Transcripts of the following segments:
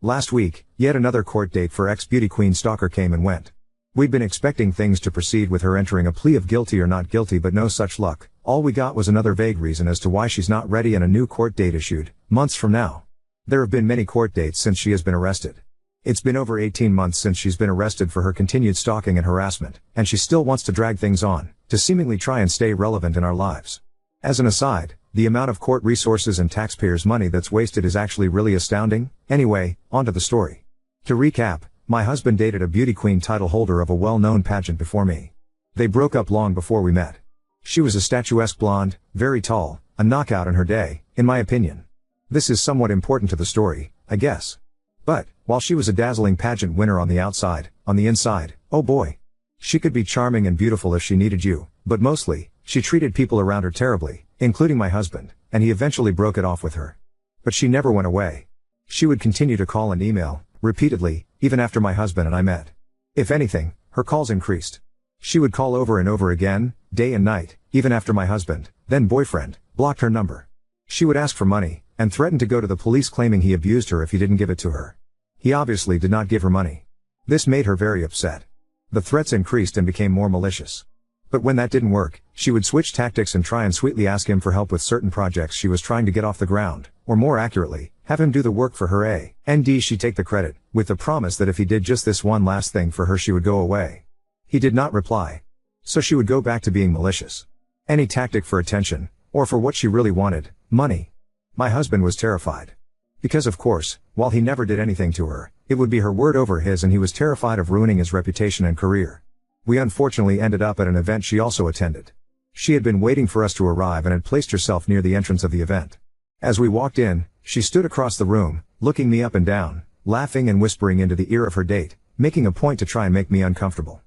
Last week, yet another court date for ex-beauty queen stalker came and went. We'd been expecting things to proceed with her entering a plea of guilty or not guilty, but no such luck. All we got was another vague reason as to why she's not ready and a new court date issued, months from now. There have been many court dates since she has been arrested. It's been over 18 months since she's been arrested for her continued stalking and harassment, and she still wants to drag things on, to seemingly try and stay relevant in our lives. As an aside, the amount of court resources and taxpayers' money that's wasted is actually really astounding. Anyway, onto the story. To recap, my husband dated a beauty queen title holder of a well-known pageant before me. They broke up long before we met. She was a statuesque blonde, very tall, a knockout in her day, in my opinion. This is somewhat important to the story, I guess. But, while she was a dazzling pageant winner on the outside, on the inside, oh boy. She could be charming and beautiful if she needed you, but mostly, she treated people around her terribly, including my husband, and he eventually broke it off with her. But she never went away. She would continue to call and email, repeatedly, even after my husband and I met. If anything, her calls increased. She would call over and over again, day and night, even after my husband, then boyfriend, blocked her number. She would ask for money, and threatened to go to the police claiming he abused her if he didn't give it to her. He obviously did not give her money. This made her very upset. The threats increased and became more malicious. But when that didn't work, she would switch tactics and try and sweetly ask him for help with certain projects she was trying to get off the ground, or more accurately, have him do the work for her and she'd take the credit, with the promise that if he did just this one last thing for her she would go away. He did not reply. So she would go back to being malicious. Any tactic for attention, or for what she really wanted, money. My husband was terrified. Because of course, while he never did anything to her, it would be her word over his, and he was terrified of ruining his reputation and career. We unfortunately ended up at an event she also attended. She had been waiting for us to arrive and had placed herself near the entrance of the event. As we walked in, she stood across the room, looking me up and down, laughing and whispering into the ear of her date, making a point to try and make me uncomfortable.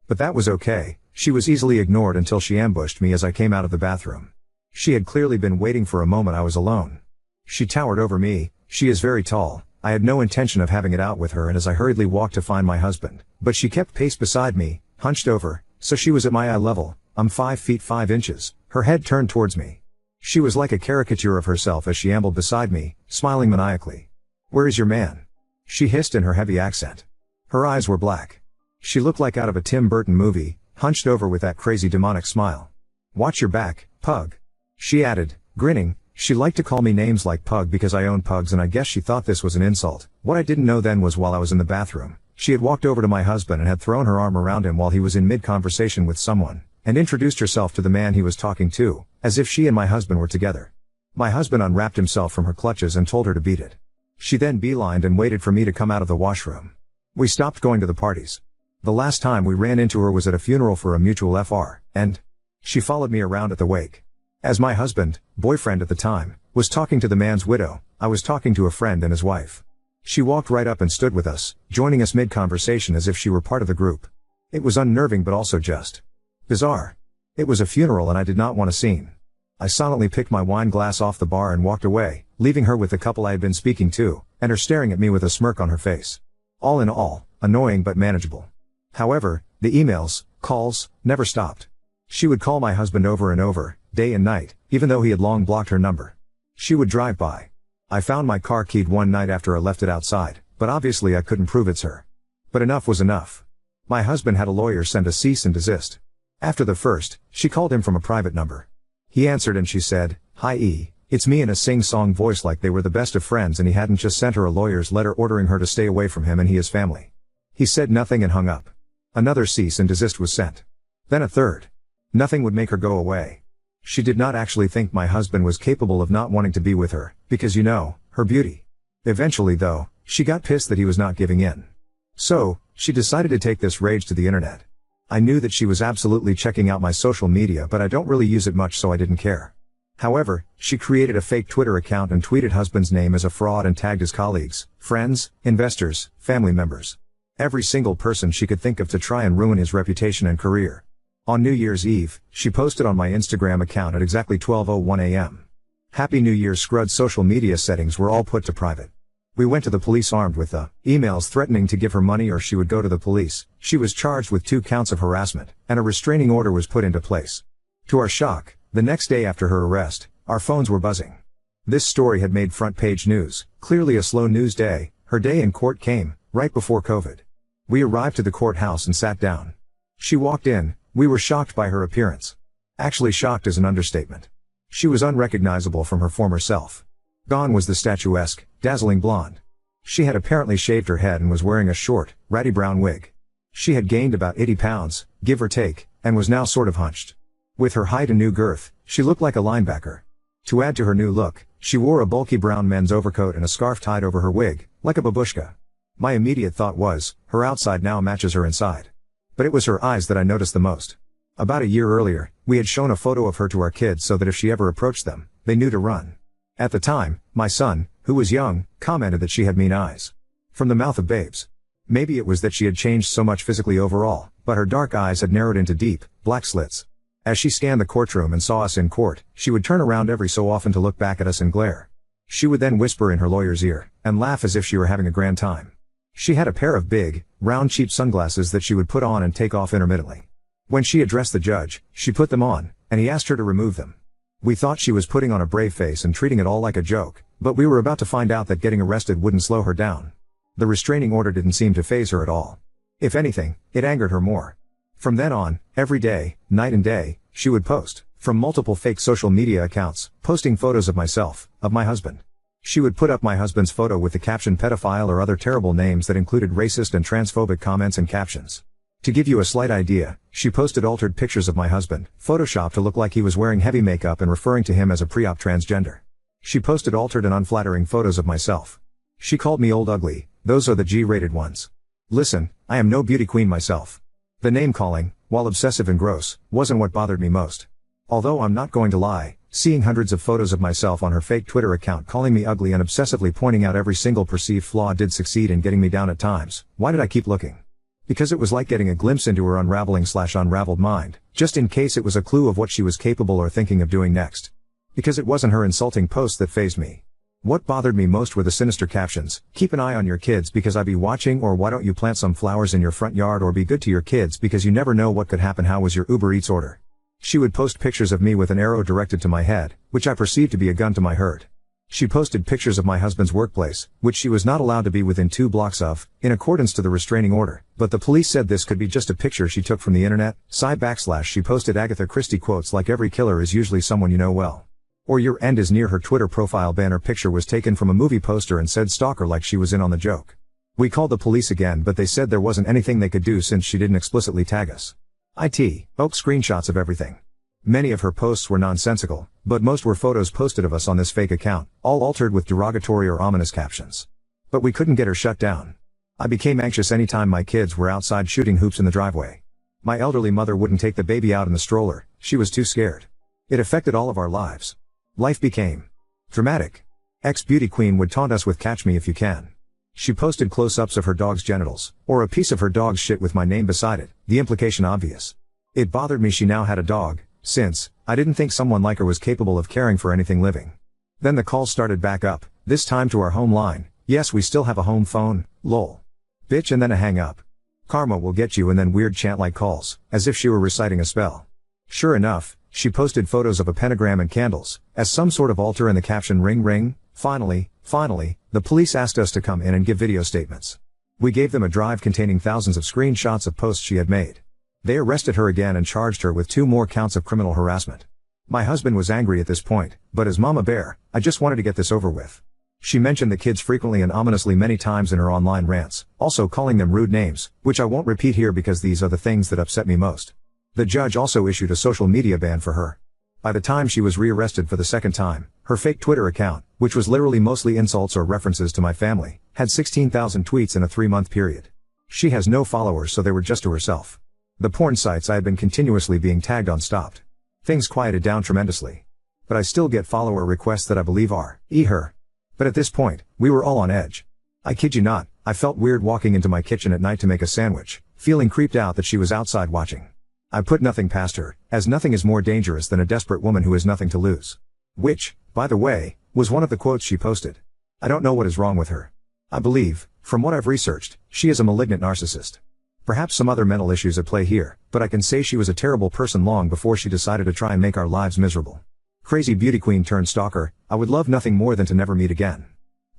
But that was okay. She was easily ignored until she ambushed me as I came out of the bathroom. She had clearly been waiting for a moment I was alone. She towered over me. She is very tall. I had no intention of having it out with her, and as I hurriedly walked to find my husband, but she kept pace beside me, hunched over, so she was at my eye level. I'm 5 feet 5 inches, her head turned towards me. She was like a caricature of herself as she ambled beside me, smiling maniacally. "Where is your man?" she hissed in her heavy accent. Her eyes were black. She looked like out of a Tim Burton movie, hunched over with that crazy demonic smile. "Watch your back, pug," she added, grinning. She liked to call me names like Pug because I own pugs, and I guess she thought this was an insult. What I didn't know then was while I was in the bathroom, she had walked over to my husband and had thrown her arm around him while he was in mid-conversation with someone, and introduced herself to the man he was talking to, as if she and my husband were together. My husband unwrapped himself from her clutches and told her to beat it. She then beelined and waited for me to come out of the washroom. We stopped going to the parties. The last time we ran into her was at a funeral for a mutual FR, and she followed me around at the wake. As my husband, boyfriend at the time, was talking to the man's widow, I was talking to a friend and his wife. She walked right up and stood with us, joining us mid-conversation as if she were part of the group. It was unnerving but also just bizarre. It was a funeral and I did not want a scene. I silently picked my wine glass off the bar and walked away, leaving her with the couple I had been speaking to, and her staring at me with a smirk on her face. All in all, annoying but manageable. However, the emails, calls, never stopped. She would call my husband over and over, day and night, even though he had long blocked her number. She would drive by. I found my car keyed one night after I left it outside, but obviously I couldn't prove it's her. But enough was enough. My husband had a lawyer send a cease and desist. After the first, she called him from a private number. He answered and she said, "Hi it's me," in a sing-song voice like they were the best of friends and he hadn't just sent her a lawyer's letter ordering her to stay away from him and his family. He said nothing and hung up. Another cease and desist was sent. Then a third. Nothing would make her go away. She did not actually think my husband was capable of not wanting to be with her, because her beauty. Eventually though, she got pissed that he was not giving in. So, she decided to take this rage to the internet. I knew that she was absolutely checking out my social media, but I don't really use it much, so I didn't care. However, she created a fake Twitter account and tweeted husband's name as a fraud and tagged his colleagues, friends, investors, family members. Every single person she could think of to try and ruin his reputation and career. On New Year's Eve, she posted on my Instagram account at exactly 12:01 a.m. "Happy New Year." Scrud's social media settings were all put to private. We went to the police armed with emails threatening to give her money or she would go to the police. She was charged with 2 counts of harassment, and a restraining order was put into place. To our shock, the next day after her arrest, our phones were buzzing. This story had made front page news, clearly a slow news day. Her day in court came, right before COVID. We arrived to the courthouse and sat down. She walked in, we were shocked by her appearance. Actually, shocked is an understatement. She was unrecognizable from her former self. Gone was the statuesque, dazzling blonde. She had apparently shaved her head and was wearing a short, ratty brown wig. She had gained about 80 pounds, give or take, and was now sort of hunched. With her height and new girth, she looked like a linebacker. To add to her new look, she wore a bulky brown men's overcoat and a scarf tied over her wig, like a babushka. My immediate thought was, her outside now matches her inside. But it was her eyes that I noticed the most. About a year earlier, we had shown a photo of her to our kids so that if she ever approached them, they knew to run. At the time, my son, who was young, commented that she had mean eyes. From the mouth of babes. Maybe it was that she had changed so much physically overall, but her dark eyes had narrowed into deep, black slits. As she scanned the courtroom and saw us in court, she would turn around every so often to look back at us and glare. She would then whisper in her lawyer's ear, and laugh as if she were having a grand time. She had a pair of big, round cheap sunglasses that she would put on and take off intermittently. When she addressed the judge, she put them on, and he asked her to remove them. We thought she was putting on a brave face and treating it all like a joke, but we were about to find out that getting arrested wouldn't slow her down. The restraining order didn't seem to faze her at all. If anything, it angered her more. From then on, every day, night and day, she would post, from multiple fake social media accounts, posting photos of myself, of my husband. She would put up my husband's photo with the caption pedophile or other terrible names that included racist and transphobic comments and captions. To give you a slight idea, she posted altered pictures of my husband, photoshopped to look like he was wearing heavy makeup and referring to him as a pre-op transgender. She posted altered and unflattering photos of myself. She called me old ugly, those are the G-rated ones. Listen, I am no beauty queen myself. The name calling, while obsessive and gross, wasn't what bothered me most. Although I'm not going to lie, seeing hundreds of photos of myself on her fake Twitter account calling me ugly and obsessively pointing out every single perceived flaw did succeed in getting me down at times. Why did I keep looking? Because it was like getting a glimpse into her unraveled mind, just in case it was a clue of what she was capable or thinking of doing next. Because it wasn't her insulting posts that fazed me. What bothered me most were the sinister captions, keep an eye on your kids because I be watching, or why don't you plant some flowers in your front yard, or be good to your kids because you never know what could happen. How was your Uber Eats order? She would post pictures of me with an arrow directed to my head, which I perceived to be a gun to my heart. She posted pictures of my husband's workplace, which she was not allowed to be within 2 blocks of, in accordance to the restraining order, but the police said this could be just a picture she took from the internet. She posted Agatha Christie quotes like every killer is usually someone you know well. Or your end is near. Her Twitter profile banner picture was taken from a movie poster and said stalker like she was in on the joke. We called the police again, but they said there wasn't anything they could do since she didn't explicitly tag us. Oak screenshots of everything. Many of her posts were nonsensical, but most were photos posted of us on this fake account, all altered with derogatory or ominous captions. But we couldn't get her shut down. I became anxious anytime my kids were outside shooting hoops in the driveway. My elderly mother wouldn't take the baby out in the stroller, she was too scared. It affected all of our lives. Life became dramatic. Ex-beauty queen would taunt us with catch me if you can. She posted close-ups of her dog's genitals, or a piece of her dog's shit with my name beside it, the implication obvious. It bothered me she now had a dog, since I didn't think someone like her was capable of caring for anything living. Then the calls started back up, this time to our home line. Yes, we still have a home phone, lol. Bitch, and then a hang up. Karma will get you, and then weird chant-like calls, as if she were reciting a spell. Sure enough, she posted photos of a pentagram and candles, as some sort of altar, in the caption ring ring. Finally, the police asked us to come in and give video statements. We gave them a drive containing thousands of screenshots of posts she had made. They arrested her again and charged her with 2 more counts of criminal harassment. My husband was angry at this point, but as Mama Bear, I just wanted to get this over with. She mentioned the kids frequently and ominously many times in her online rants, also calling them rude names, which I won't repeat here because these are the things that upset me most. The judge also issued a social media ban for her. By the time she was rearrested for the second time, her fake Twitter account, which was literally mostly insults or references to my family, had 16,000 tweets in a 3-month period. She has no followers, so they were just to herself. The porn sites I had been continuously being tagged on stopped. Things quieted down tremendously. But I still get follower requests that I believe are her. But at this point, we were all on edge. I kid you not, I felt weird walking into my kitchen at night to make a sandwich, feeling creeped out that she was outside watching. I put nothing past her, as nothing is more dangerous than a desperate woman who has nothing to lose. Which, by the way, was one of the quotes she posted. I don't know what is wrong with her. I believe, from what I've researched, she is a malignant narcissist. Perhaps some other mental issues at play here, but I can say she was a terrible person long before she decided to try and make our lives miserable. Crazy beauty queen turned stalker, I would love nothing more than to never meet again.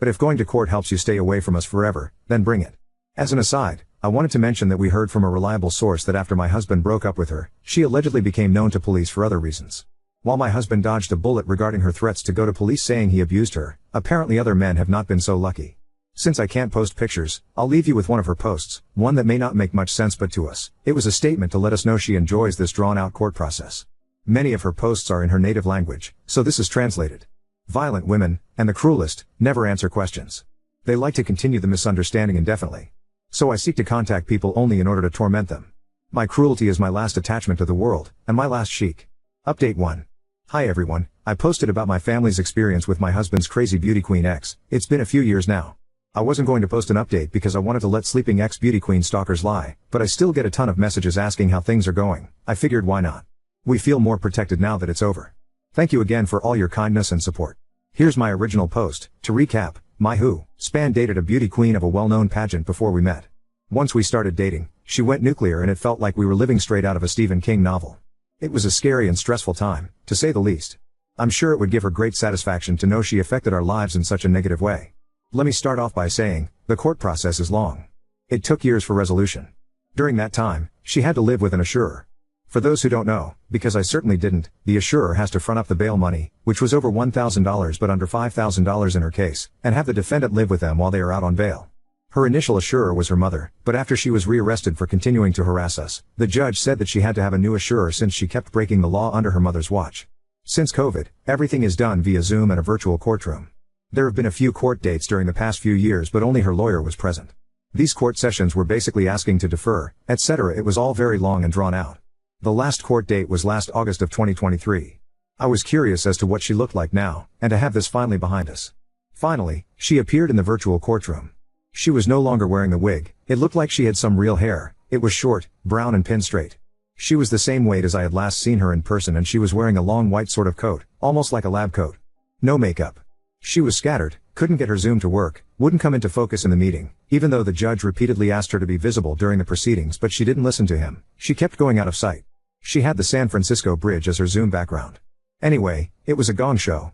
But if going to court helps you stay away from us forever, then bring it. As an aside, I wanted to mention that we heard from a reliable source that after my husband broke up with her, she allegedly became known to police for other reasons. While my husband dodged a bullet regarding her threats to go to police saying he abused her, apparently other men have not been so lucky. Since I can't post pictures, I'll leave you with one of her posts, one that may not make much sense but to us, it was a statement to let us know she enjoys this drawn-out court process. Many of her posts are in her native language, so this is translated. Violent women, and the cruelest, never answer questions. They like to continue the misunderstanding indefinitely. So I seek to contact people only in order to torment them. My cruelty is my last attachment to the world, and my last chic. Update 1. Hi everyone, I posted about my family's experience with my husband's crazy beauty queen ex. It's been a few years now. I wasn't going to post an update because I wanted to let sleeping ex-beauty queen stalkers lie, but I still get a ton of messages asking how things are going. I figured why not? We feel more protected now that it's over. Thank you again for all your kindness and support. Here's my original post. To recap, my span dated a beauty queen of a well-known pageant before we met. Once we started dating, she went nuclear and it felt like we were living straight out of a Stephen King novel. It was a scary and stressful time, to say the least. I'm sure it would give her great satisfaction to know she affected our lives in such a negative way. Let me start off by saying, the court process is long. It took years for resolution. During that time, she had to live with an assurer. For those who don't know, because I certainly didn't, the assurer has to front up the bail money, which was over $1,000 but under $5,000 in her case, and have the defendant live with them while they are out on bail. Her initial assurer was her mother, but after she was rearrested for continuing to harass us, the judge said that she had to have a new assurer since she kept breaking the law under her mother's watch. Since COVID, everything is done via Zoom and a virtual courtroom. There have been a few court dates during the past few years but only her lawyer was present. These court sessions were basically asking to defer, etc. It was all very long and drawn out. The last court date was last August of 2023. I was curious as to what she looked like now, and to have this finally behind us. Finally, she appeared in the virtual courtroom. She was no longer wearing the wig, it looked like she had some real hair, it was short, brown and pinned straight. She was the same weight as I had last seen her in person and she was wearing a long white sort of coat, almost like a lab coat. No makeup. She was scattered, couldn't get her Zoom to work, wouldn't come into focus in the meeting, even though the judge repeatedly asked her to be visible during the proceedings but she didn't listen to him, she kept going out of sight. She had the San Francisco Bridge as her Zoom background. Anyway, it was a gong show.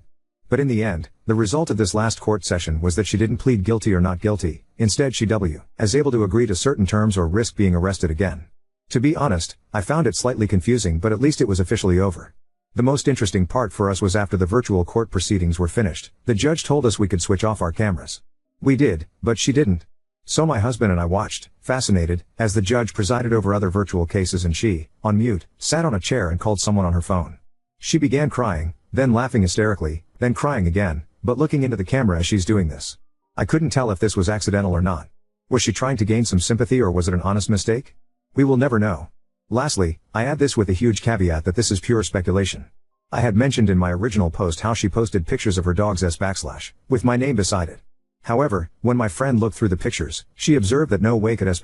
But in the end, the result of this last court session was that she didn't plead guilty or not guilty, instead she was able to agree to certain terms or risk being arrested again. To be honest, I found it slightly confusing but at least it was officially over. The most interesting part for us was after the virtual court proceedings were finished, the judge told us we could switch off our cameras. We did, but she didn't. So my husband and I watched, fascinated, as the judge presided over other virtual cases and she, on mute, sat on a chair and called someone on her phone. She began crying, then laughing hysterically, then crying again, but looking into the camera as she's doing this. I couldn't tell if this was accidental or not. Was she trying to gain some sympathy or was it an honest mistake? We will never know. Lastly, I add this with a huge caveat that this is pure speculation. I had mentioned in my original post how she posted pictures of her dog's / with my name beside it. However, when my friend looked through the pictures, she observed that no way could /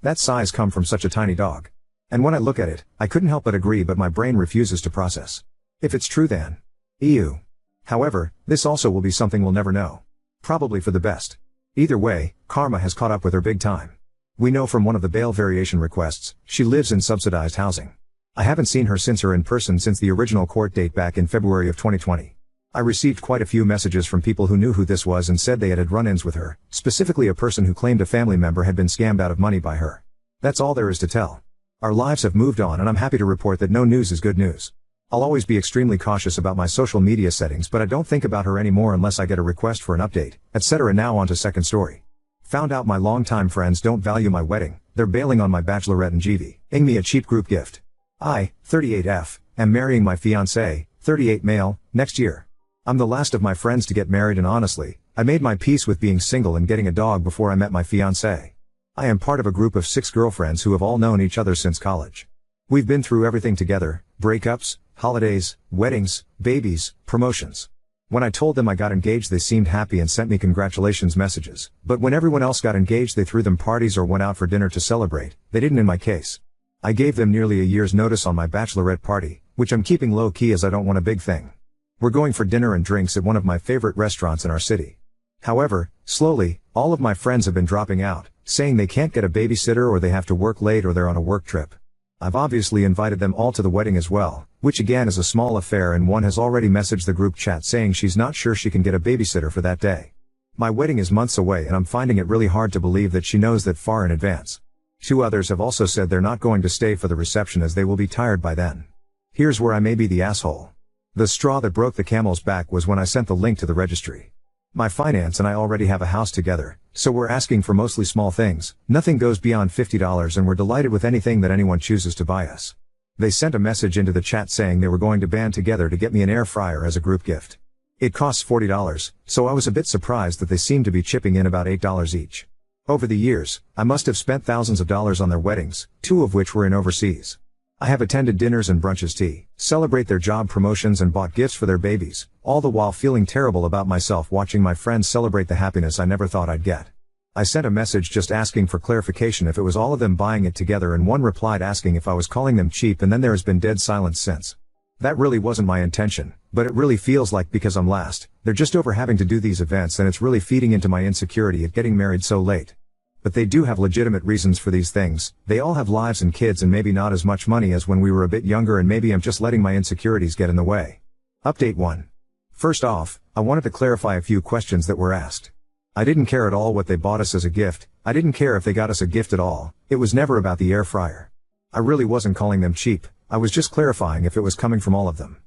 that size come from such a tiny dog. And when I look at it, I couldn't help but agree but my brain refuses to process. If it's true then. Ew. However, this also will be something we'll never know. Probably for the best. Either way, karma has caught up with her big time. We know from one of the bail variation requests, she lives in subsidized housing. I haven't seen her since her in person since the original court date back in February of 2020. I received quite a few messages from people who knew who this was and said they had run-ins with her, specifically a person who claimed a family member had been scammed out of money by her. That's all there is to tell. Our lives have moved on and I'm happy to report that no news is good news. I'll always be extremely cautious about my social media settings but I don't think about her anymore unless I get a request for an update, etc. Now on to second story. Found out my longtime friends don't value my wedding, they're bailing on my bachelorette and giving me a cheap group gift. I, 38F, am marrying my fiancé, 38 male, next year. I'm the last of my friends to get married and honestly, I made my peace with being single and getting a dog before I met my fiancé. I am part of a group of 6 girlfriends who have all known each other since college. We've been through everything together, breakups, holidays, weddings, babies, promotions. When I told them I got engaged they seemed happy and sent me congratulations messages, but when everyone else got engaged they threw them parties or went out for dinner to celebrate, they didn't in my case. I gave them nearly a year's notice on my bachelorette party, which I'm keeping low key as I don't want a big thing. We're going for dinner and drinks at one of my favorite restaurants in our city. However, slowly, all of my friends have been dropping out, saying they can't get a babysitter or they have to work late or they're on a work trip. I've obviously invited them all to the wedding as well, which again is a small affair and one has already messaged the group chat saying she's not sure she can get a babysitter for that day. My wedding is months away and I'm finding it really hard to believe that she knows that far in advance. 2 others have also said they're not going to stay for the reception as they will be tired by then. Here's where I may be the asshole. The straw that broke the camel's back was when I sent the link to the registry. My finance and I already have a house together, so we're asking for mostly small things, nothing goes beyond $50 and we're delighted with anything that anyone chooses to buy us. They sent a message into the chat saying they were going to band together to get me an air fryer as a group gift. It costs $40, so I was a bit surprised that they seemed to be chipping in about $8 each. Over the years, I must have spent thousands of dollars on their weddings, 2 of which were in overseas. I have attended dinners and brunches to celebrate their job promotions and bought gifts for their babies, all the while feeling terrible about myself watching my friends celebrate the happiness I never thought I'd get. I sent a message just asking for clarification if it was all of them buying it together and one replied asking if I was calling them cheap and then there has been dead silence since. That really wasn't my intention, but it really feels like because I'm last, they're just over having to do these events and it's really feeding into my insecurity at getting married so late. But they do have legitimate reasons for these things, they all have lives and kids and maybe not as much money as when we were a bit younger and maybe I'm just letting my insecurities get in the way. Update 1. First off, I wanted to clarify a few questions that were asked. I didn't care at all what they bought us as a gift, I didn't care if they got us a gift at all, it was never about the air fryer. I really wasn't calling them cheap, I was just clarifying if it was coming from all of them.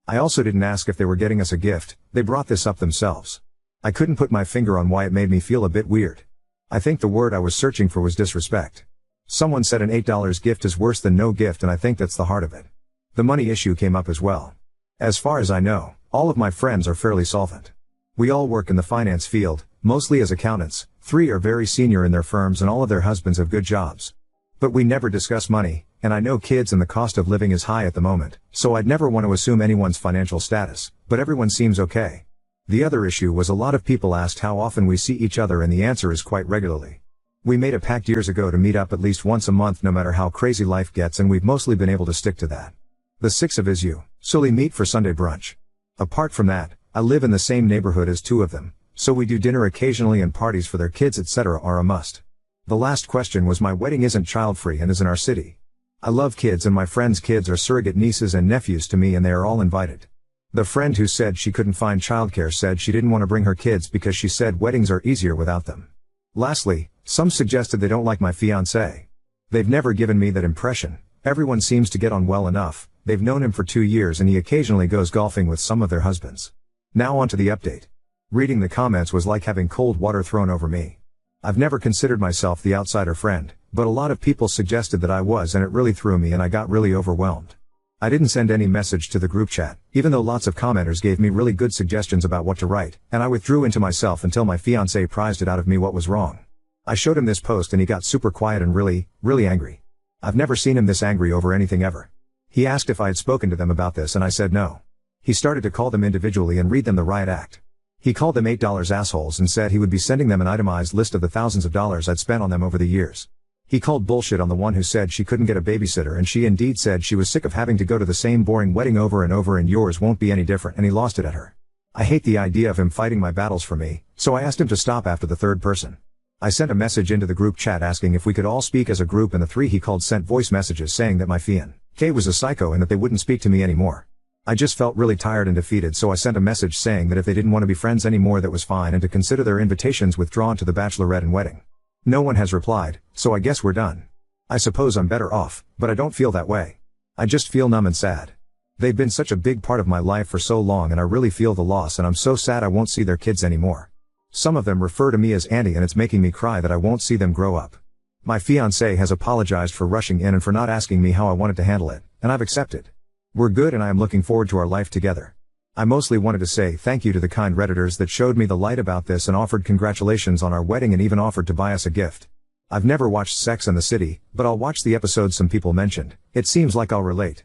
I also didn't ask if they were getting us a gift, they brought this up themselves. I couldn't put my finger on why it made me feel a bit weird. I think the word I was searching for was disrespect. Someone said an $8 gift is worse than no gift and I think that's the heart of it. The money issue came up as well. As far as I know, all of my friends are fairly solvent. We all work in the finance field, mostly as accountants, 3 are very senior in their firms and all of their husbands have good jobs. But we never discuss money, and I know kids and the cost of living is high at the moment, so I'd never want to assume anyone's financial status, but everyone seems okay. The other issue was a lot of people asked how often we see each other and the answer is quite regularly. We made a pact years ago to meet up at least once a month no matter how crazy life gets and we've mostly been able to stick to that. The 6 of us usually meet for Sunday brunch. Apart from that, I live in the same neighborhood as 2 of them, so we do dinner occasionally and parties for their kids etc. are a must. The last question was my wedding isn't child-free and is in our city. I love kids and my friends' kids are surrogate nieces and nephews to me and they are all invited. The friend who said she couldn't find childcare said she didn't want to bring her kids because she said weddings are easier without them. Lastly, some suggested they don't like my fiancé. They've never given me that impression, everyone seems to get on well enough, they've known him for 2 years and he occasionally goes golfing with some of their husbands. Now on to the update. Reading the comments was like having cold water thrown over me. I've never considered myself the outsider friend, but a lot of people suggested that I was and it really threw me and I got really overwhelmed. I didn't send any message to the group chat, even though lots of commenters gave me really good suggestions about what to write, and I withdrew into myself until my fiancé prized it out of me what was wrong. I showed him this post and he got super quiet and really angry. I've never seen him this angry over anything ever. He asked if I had spoken to them about this and I said no. He started to call them individually and read them the riot act. He called them $8 assholes and said he would be sending them an itemized list of the thousands of dollars I'd spent on them over the years. He called bullshit on the one who said she couldn't get a babysitter and she indeed said she was sick of having to go to the same boring wedding over and over and yours won't be any different and he lost it at her. I hate the idea of him fighting my battles for me, so I asked him to stop after the 3rd person. I sent a message into the group chat asking if we could all speak as a group and the 3 he called sent voice messages saying that my fiancé was a psycho and that they wouldn't speak to me anymore. I just felt really tired and defeated so I sent a message saying that if they didn't want to be friends anymore that was fine and to consider their invitations withdrawn to the bachelorette and wedding. No one has replied, so I guess we're done. I suppose I'm better off, but I don't feel that way. I just feel numb and sad. They've been such a big part of my life for so long and I really feel the loss and I'm so sad I won't see their kids anymore. Some of them refer to me as Auntie and it's making me cry that I won't see them grow up. My fiancé has apologized for rushing in and for not asking me how I wanted to handle it, and I've accepted. We're good and I am looking forward to our life together. I mostly wanted to say thank you to the kind Redditors that showed me the light about this and offered congratulations on our wedding and even offered to buy us a gift. I've never watched Sex and the City, but I'll watch the episodes some people mentioned, it seems like I'll relate.